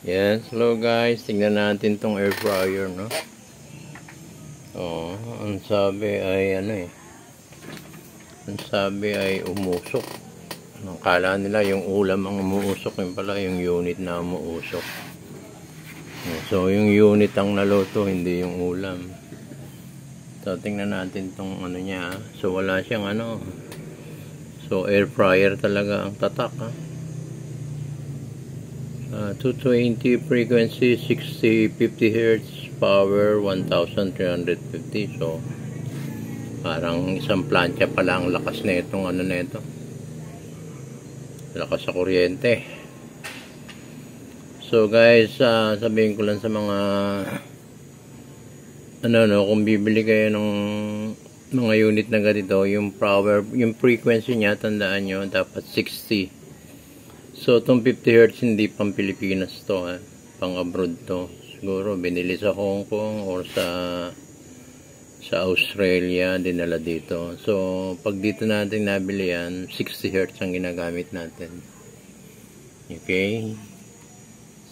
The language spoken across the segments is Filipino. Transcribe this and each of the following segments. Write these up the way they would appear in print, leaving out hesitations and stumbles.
Yes, hello guys. Tingnan natin tong air fryer, no? Oh, ang sabi ay Ang sabi ay umusok. Ang kala nila yung ulam ang umuusok, yung pala yung unit na umuusok. So, yung unit ang naluto, hindi yung ulam. So, tingnan natin tong niya. So, wala siyang So, air fryer talaga ang tatak, ha? 220 frequency, 60, 50 Hz, power 1350. So, parang isang plancha pala ang lakas na itong nito. Lakas sa kuryente. So guys, sabihin ko lang sa mga kung bibili kayo ng mga unit na ganito, yung power, yung frequency niya, tandaan nyo, dapat 60. So, itong 50 Hz hindi pang Pilipinas to, pang abroad to. Siguro, binili sa Hong Kong or sa Australia, dinala dito. So, pag dito natin nabili yan, 60 Hz ang ginagamit natin. Okay?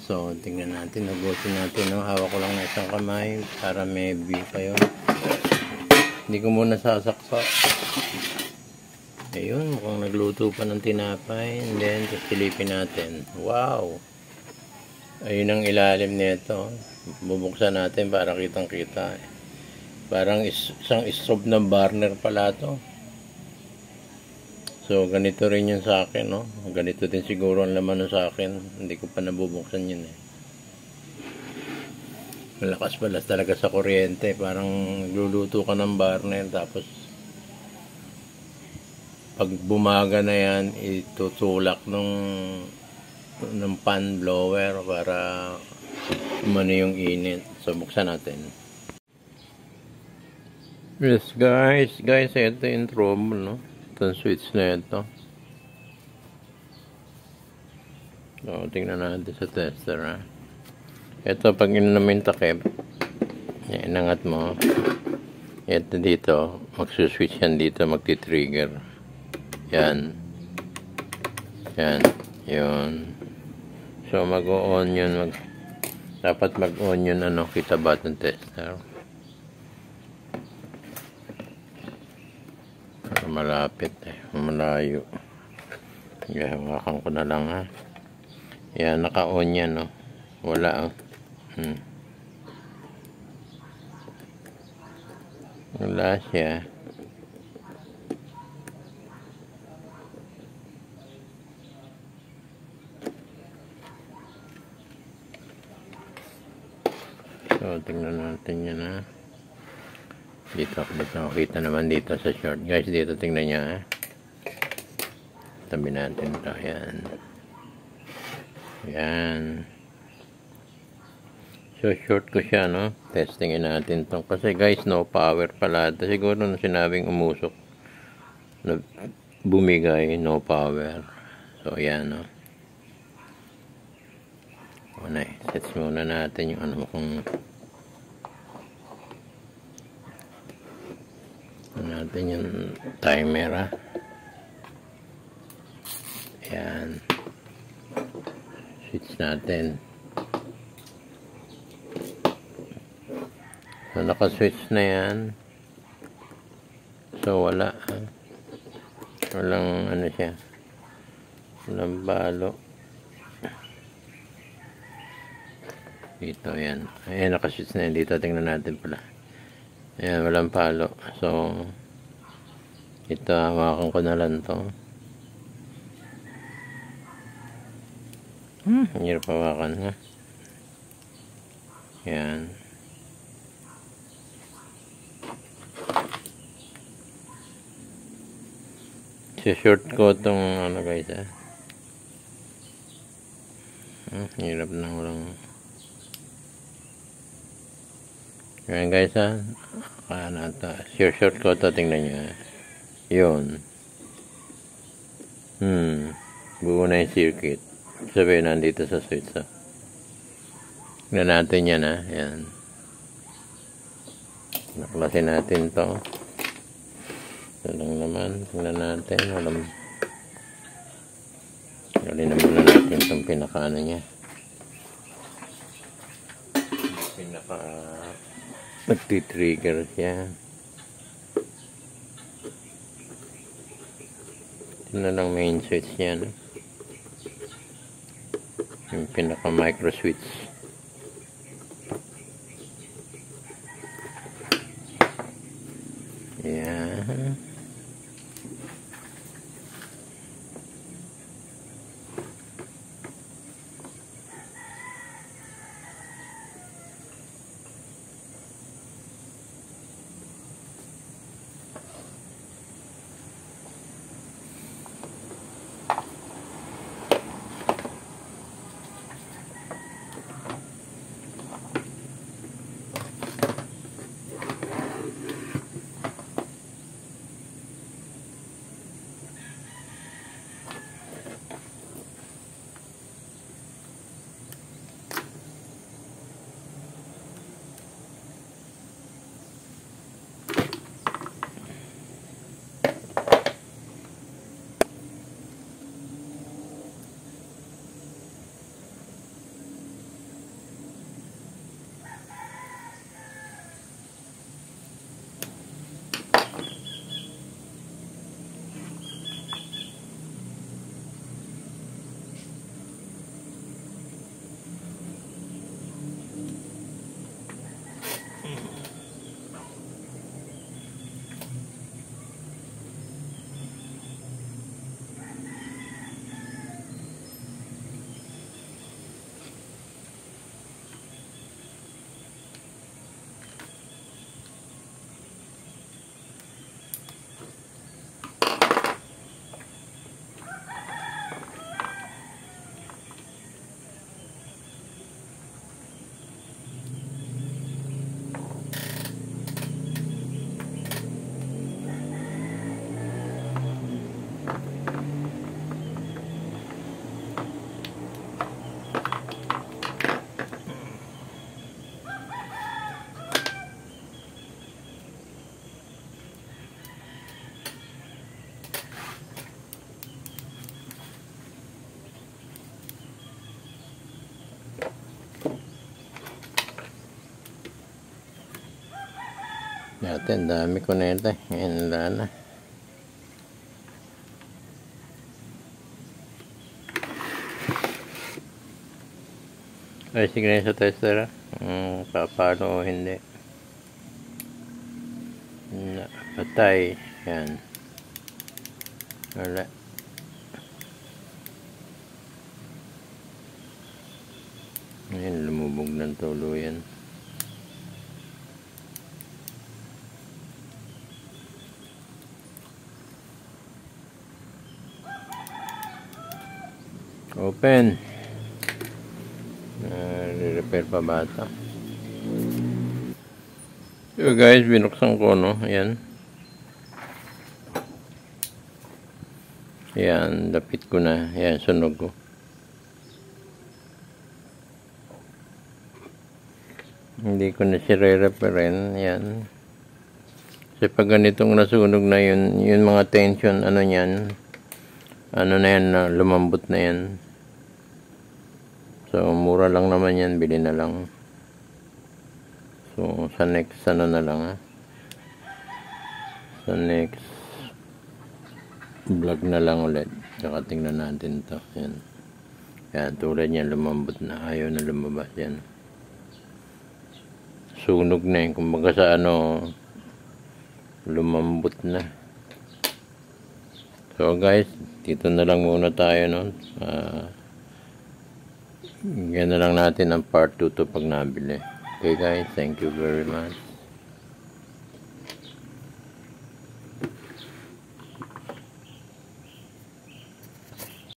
So, tingnan natin, nagutin natin, no? Hawak ko lang na isang kamay para may view kayo. Hindi ko muna sasaksak. Ayun, mukhang nagluto pa ng tinapay. And then, silipin natin. Wow! Ayun ang ilalim nito. Bubuksan natin para kitang-kita. Parang isang strobe ng burner pala to. So, ganito rin yun sa akin, no? Ganito din siguro ang laman sa akin. Hindi ko pa nabubuksan yun, Malakas pala talaga sa kuryente. Parang nagluluto ka ng burner, tapos pag bumaga na yan, itutulak ng fan blower para umano yung init. So, buksan natin. Yes, guys, ito yung trouble, no? Itong switch na ito. So, tingnan natin sa tester, ha? Ito, pag inamin takip, inangat mo, ito dito, magsuswitch yan dito, magti-trigger. Yan. Yun. So, mag-on yun, dapat mag-on yun, kita button tester. Malapit, malayo. Hawakan ko na lang, ha. Yan, naka-on yan, no. Wala, Wala siya. So, tingnan natin yan, ha. Dito, kita naman dito sa short. Guys, dito tingnan nyo, ha. Tabi natin ito. Yan. So, short ko siya, no. Testingin natin ito. Kasi, guys, no power pala. Siguro nung sinabing umusok, na bumigay, no power. So, yan, no. Sets muna natin yung kung natin yung timer, ha. Yan. Switch natin. So, naka-switch na yan. So, wala, ha. Walang siya. Walang balo. Dito, yan. Ayan, naka-switch na yan. Dito, tingnan natin pala. Ayan, walang palo. So, ito, hawakan ko na lang to. Hirap hawakan, ha. Yan. Short ko itong guys, ha. Hirap na walang. Ayan, guys, ha. Short ko ito, tingnan nyo, ha. Yun. Buo na yung circuit. Sabihin, nandito sa switch, ha. Tingnan natin yan, ha. Yan. Naklasin natin to. Ito lang naman. Tingnan natin. Galin na muna natin itong pinakaano niya. pinaka nagtitrigger siya. Ito na lang main switch niya, no? Yung pinaka micro switch. Yan. Dati, ang dami ko na ito. Ngayon, wala na. Ay, sige na sa tester. Paano o hindi. Patay. Yan. Wala. Ngayon, lumubog ng tuluyan. Open. Re-repair pa ba ito? So guys, binuksan ko, no? Ayan. Ayan, dapit ko na. Ayan, sunog ko. Hindi ko na siya re-repairin. Ayan. Kasi pag ganitong nasunog na yun, yung mga tension, ano yan, ano na yan, lumambot na yan. So, mura lang naman yan, bili na lang. So, sa next, ano na lang, ha? Sa next vlog na lang ulit. Tsaka tingnan natin to. Yan. Yan, tulad yan, lumambot na. Ayaw na lumabas yan. Sunog na yun. Kumbaga sa ano, lumambot na. So, guys, dito na lang muna tayo, no? Ganyan na lang natin ang part 2 to pag nabili. Okay guys, thank you very much.